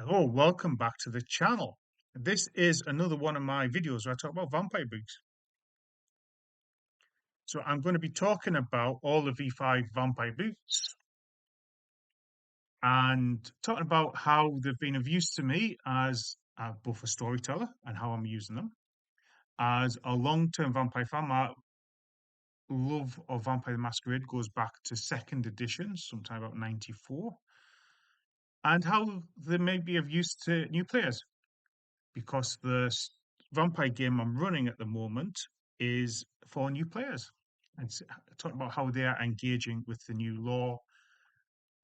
Hello, welcome back to the channel. This is another one of my videos where I talk about vampire books. So I'm going to be talking about all the V5 vampire books and talking about how they've been of use to me as both a storyteller and how I'm using them. As a long-term vampire fan, my love of Vampire the Masquerade goes back to second edition, sometime about 94, and how they may be of use to new players. Because vampire game I'm running at the moment is for new players. And talking about how they are engaging with the new lore,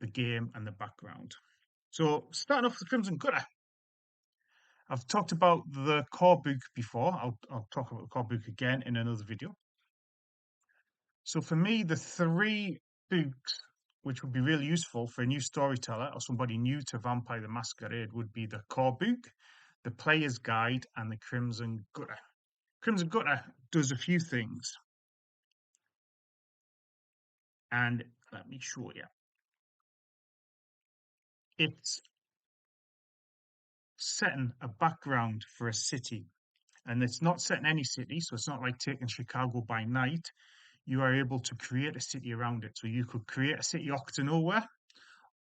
the game, and the background. So, starting off with Crimson Gutter, I've talked about the core book before. I'll talk about the core book again in another video. So, for me, the three books which would be really useful for a new storyteller or somebody new to Vampire the Masquerade would be the core book, the player's guide, and the Crimson Gutter. Crimson Gutter does a few things, and let me show you. It's setting a background for a city, and it's not setting any city, so it's not like taking Chicago by night. You are able to create a city around it. So you could create a city off to nowhere,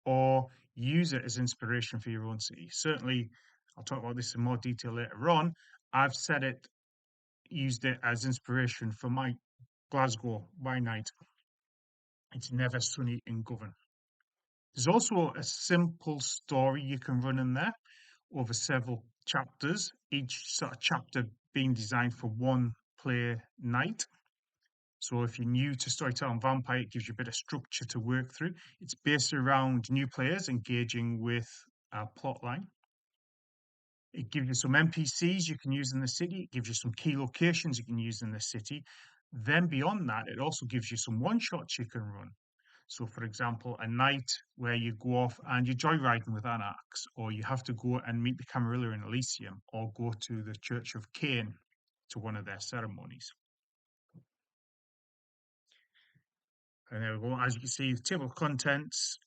or use it as inspiration for your own city. Certainly, I'll talk about this in more detail later on. I've used it as inspiration for my Glasgow by night. It's never sunny in Govan. There's also a simple story you can run in there over several chapters, each sort of chapter being designed for one play night. So if you're new to Storytelling Vampire, it gives you a bit of structure to work through. It's based around new players engaging with a plot line. It gives you some NPCs you can use in the city. It gives you some key locations you can use in the city. Then beyond that, it also gives you some one-shots you can run. So, for example, a night where you go off and you're joyriding with an axe, or you have to go and meet the Camarilla in Elysium, or go to the Church of Cain to one of their ceremonies. And there we go. As you can see, the table of contents,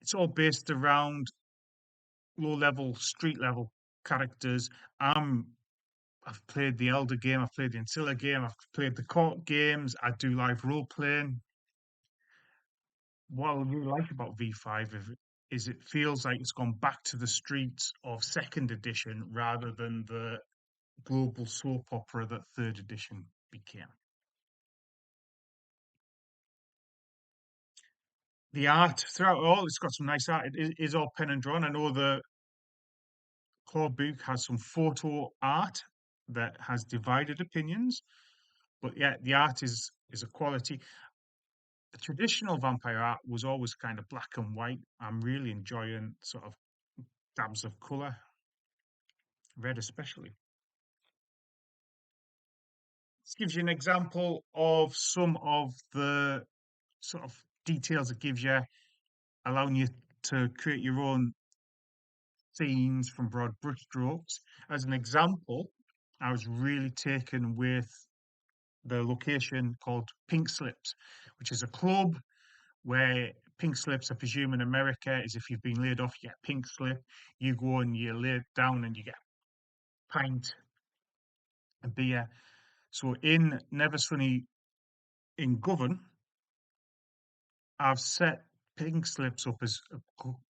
it's all based around low level, street level characters. I've played the Elder game, I've played the Ancilla game, I've played the court games, I do live role playing. What I really like about V5 is it feels like it's gone back to the streets of second edition rather than the global soap opera that third edition became. The art throughout it all, it's got some nice art. It is all pen and drawn. I know the core book has some photo art that has divided opinions, but yeah, the art is a quality. The traditional vampire art was always kind of black and white. I'm really enjoying sort of dabs of color, red especially. This gives you an example of some of the sort of details it gives you, allowing you to create your own scenes from broad brushstrokes. As an example, I was really taken with the location called Pink Slips, which is a club where pink slips, I presume in America, is if you've been laid off, you get a pink slip. You go and you lay down and you get a pint and beer. So in Never Sunny in Govan, I've set pink slips up as a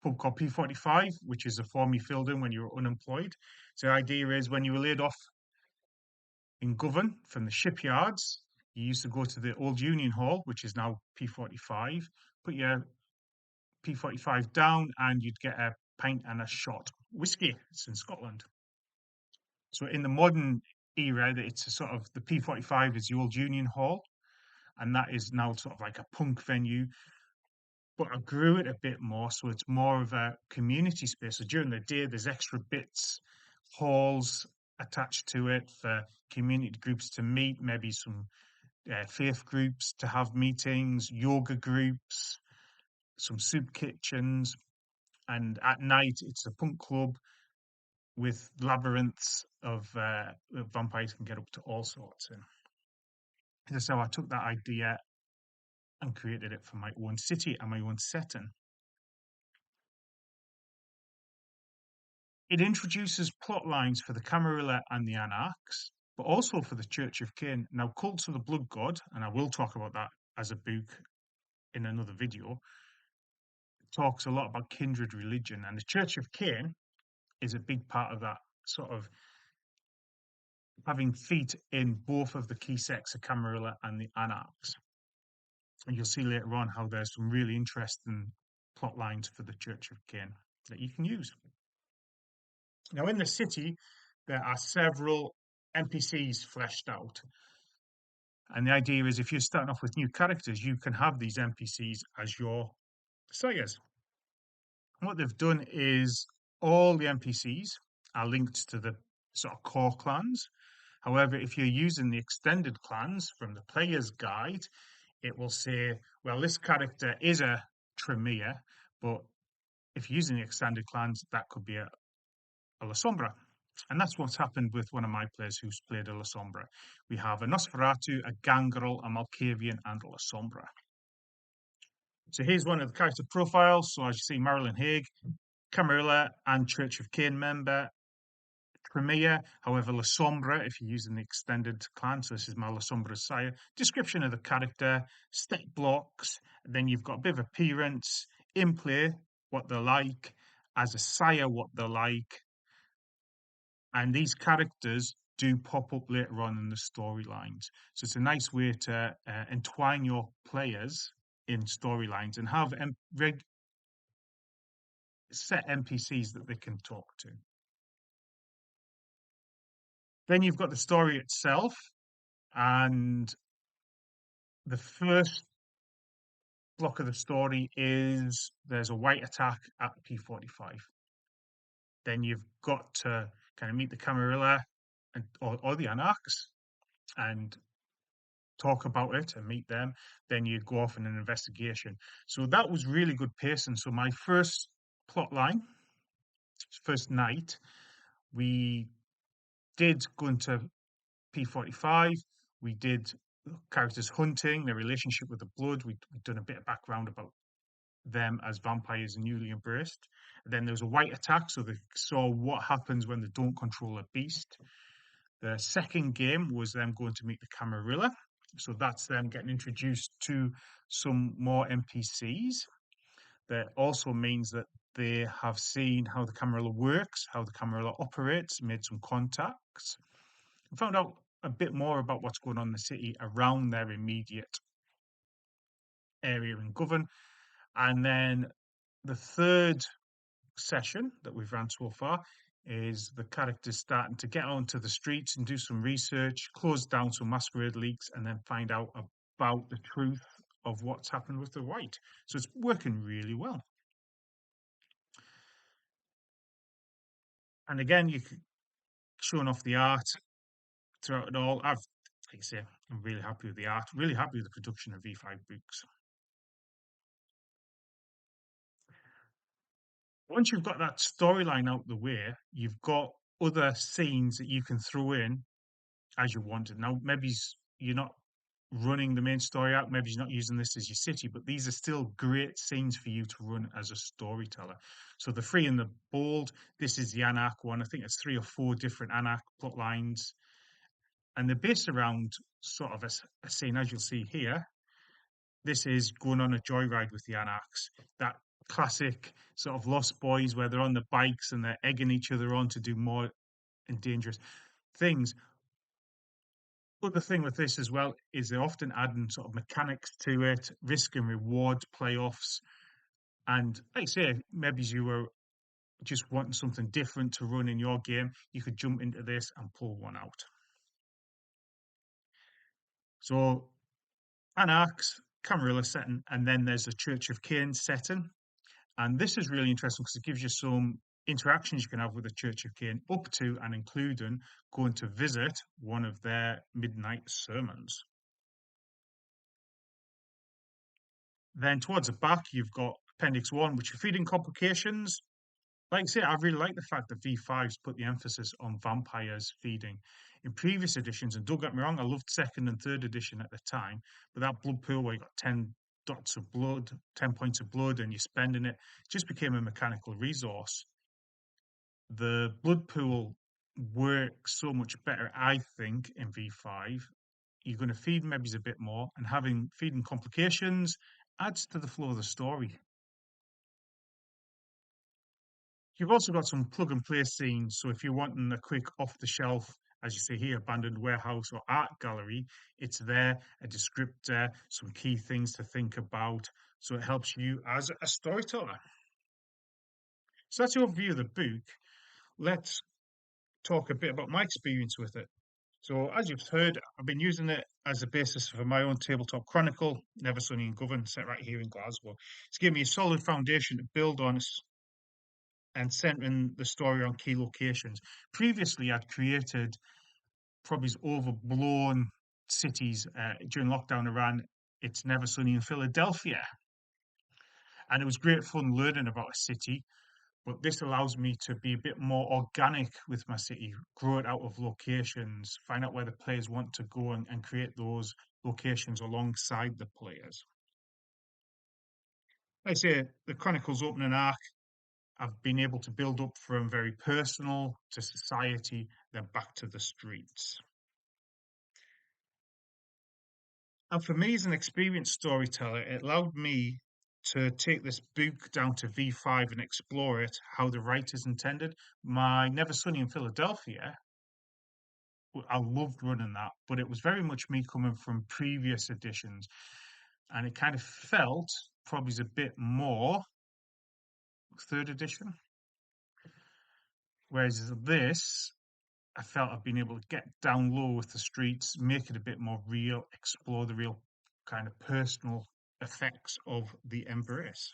pub called P45, which is a form you filled in when you were unemployed. So the idea is when you were laid off in Govan from the shipyards, you used to go to the old Union Hall, which is now P45, put your P45 down, and you'd get a pint and a shot. Whiskey, it's in Scotland. So in the modern era, it's a sort of the P45 is the old Union Hall, and that is now sort of like a punk venue. But I grew it a bit more, so it's more of a community space. So during the day, there's extra bits, halls attached to it for community groups to meet, maybe some faith groups to have meetings, yoga groups, some soup kitchens, and at night it's a punk club with labyrinths of vampires can get up to all sorts. And so I took that idea and created it for my own city and my own setting. It introduces plot lines for the Camarilla and the Anarchs, but also for the Church of Cain. Now, Cults of the Blood God, and I will talk about that as a book in another video, talks a lot about kindred religion, and the Church of Cain is a big part of that, sort of having feet in both of the key sects of Camarilla and the Anarchs. And you'll see later on how there's some really interesting plot lines for the Church of Cain that you can use. Now, in the city, there are several NPCs fleshed out. And the idea is if you're starting off with new characters, you can have these NPCs as your slayers. What they've done is all the NPCs are linked to the sort of core clans. However, if you're using the extended clans from the player's guide, it will say, well, this character is a Tremere, but if you're using the extended clans, that could be a La Sombra. And that's what's happened with one of my players who's played a La Sombra. We have a Nosferatu, a Gangrel, a Malkavian, and a La Sombra. So here's one of the character profiles. So as you see, Marilyn Haig, Camarilla, and Church of Cain member. Tremere, however, La Sombra, if you're using the extended clan, so this is my La Sombra's sire. Description of the character, step blocks, then you've got a bit of appearance, in play, what they're like, as a sire, what they're like, and these characters do pop up later on in the storylines. So it's a nice way to entwine your players in storylines and have set NPCs that they can talk to. Then you've got the story itself, and the first block of the story is there's a white attack at P45. Then you've got to kind of meet the Camarilla and or the Anarchs and talk about it and meet them. Then you go off in an investigation. So that was really good pacing. So my first plot line, first night, we did go into P45. We did characters hunting, their relationship with the blood. We'd done a bit of background about them as vampires newly embraced. And then there was a white attack, so they saw what happens when they don't control a beast. The second game was them going to meet the Camarilla. So that's them getting introduced to some more NPCs. That also means that they have seen how the Camarilla works, how the Camarilla operates, made some contacts, and found out a bit more about what's going on in the city around their immediate area in Govan. And then the third session that we've run so far is the characters starting to get onto the streets and do some research, close down some Masquerade leaks, and then find out about the truth of what's happened with the white. So it's working really well. And again, you showing off the art throughout it all. Like I say, I'm really happy with the art, really happy with the production of V5 books. Once you've got that storyline out the way, you've got other scenes that you can throw in as you want. Now, maybe you're not running the main story out, maybe you're not using this as your city, but these are still great scenes for you to run as a storyteller. So the Free and the Bold, this is the Anarch one. I think it's 3 or 4 different Anarch plot lines. And they're based around sort of a scene, as you'll see here. This is going on a joyride with the Anarchs. That classic sort of Lost Boys where they're on the bikes and they're egging each other on to do more and dangerous things. Other thing with this as well is they're often adding sort of mechanics to it, risk and reward playoffs. And like I say, maybe you were just wanting something different to run in your game, you could jump into this and pull one out. So Anarchs, Camarilla setting, and then there's a Church of Cain setting. And this is really interesting because it gives you some interactions you can have with the Church of Cain, up to and including going to visit one of their midnight sermons. Then towards the back, you've got Appendix 1, which are feeding complications. Like I say, I really like the fact that V5's put the emphasis on vampires feeding. In previous editions, and don't get me wrong, I loved second and third edition at the time, but that blood pool where you got 10 dots of blood, 10 points of blood, and you're spending it, just became a mechanical resource. The blood pool works so much better, I think, in V5. You're going to feed maybe a bit more, and having feeding complications adds to the flow of the story. You've also got some plug and play scenes, so if you're wanting a quick off the shelf, as you say here, abandoned warehouse or art gallery, it's there, a descriptor, some key things to think about, so it helps you as a storyteller. So that's your view of the book. Let's talk a bit about my experience with it. So, as you've heard, I've been using it as a basis for my own tabletop chronicle, Never Sunny and Govan, set right here in Glasgow. It's given me a solid foundation to build on and centering the story on key locations. Previously, I'd created probably overblown cities during lockdown. I ran It's Never Sunny in Philadelphia, and it was great fun learning about a city. But this allows me to be a bit more organic with my city, grow it out of locations, find out where the players want to go and create those locations alongside the players. Like I say, the Chronicles opening arc, I've been able to build up from very personal to society, then back to the streets. And for me, as an experienced storyteller, it allowed me to take this book down to V5 and explore it how the writers intended. My Never Sunny in Philadelphia, I loved running that, but it was very much me coming from previous editions, and it kind of felt probably a bit more third edition. Whereas this, I felt I've been able to get down low with the streets, make it a bit more real, explore the real kind of personal effects of the embrace.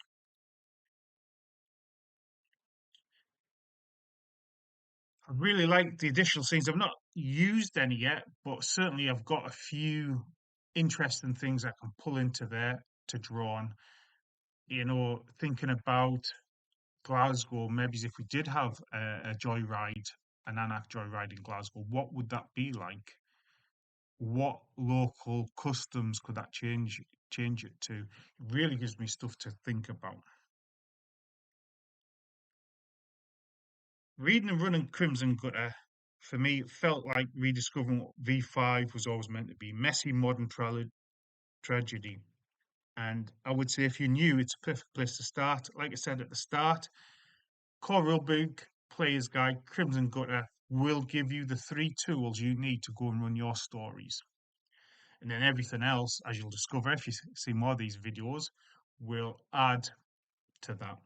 I really like the additional scenes. I've not used any yet, but certainly I've got a few interesting things I can pull into there to draw on. Thinking about Glasgow, maybe if we did have a joyride, an Anarch joyride in Glasgow, what would that be like? What local customs could that change it to? It really gives me stuff to think about. Reading and running Crimson Gutter, for me, it felt like rediscovering what V5 was always meant to be, messy modern tragedy. And I would say if you're new, it's a perfect place to start. Like I said at the start, core rulebook, player's guide, Crimson Gutter will give you the three tools you need to go and run your stories. And then everything else, as you'll discover if you see more of these videos, will add to that.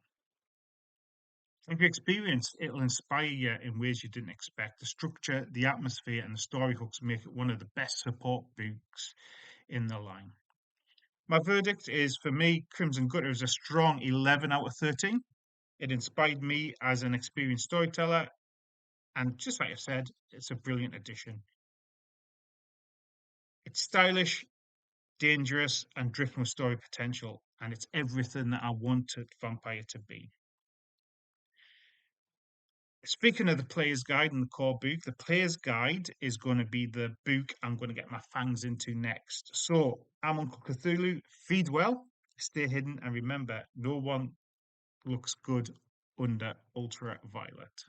If you experience, it'll inspire you in ways you didn't expect. The structure, the atmosphere, and the story hooks make it one of the best support books in the line. My verdict is for me, Crimson Gutter is a strong 11 out of 13. It inspired me as an experienced storyteller, and just like I said, it's a brilliant addition. It's stylish, dangerous, and dripping with story potential, and it's everything that I wanted Vampire to be. Speaking of the player's guide and the core book, the player's guide is going to be the book I'm going to get my fangs into next. So, I'm Uncle Cthulhu. Feed well, stay hidden, and remember, no one looks good under ultraviolet.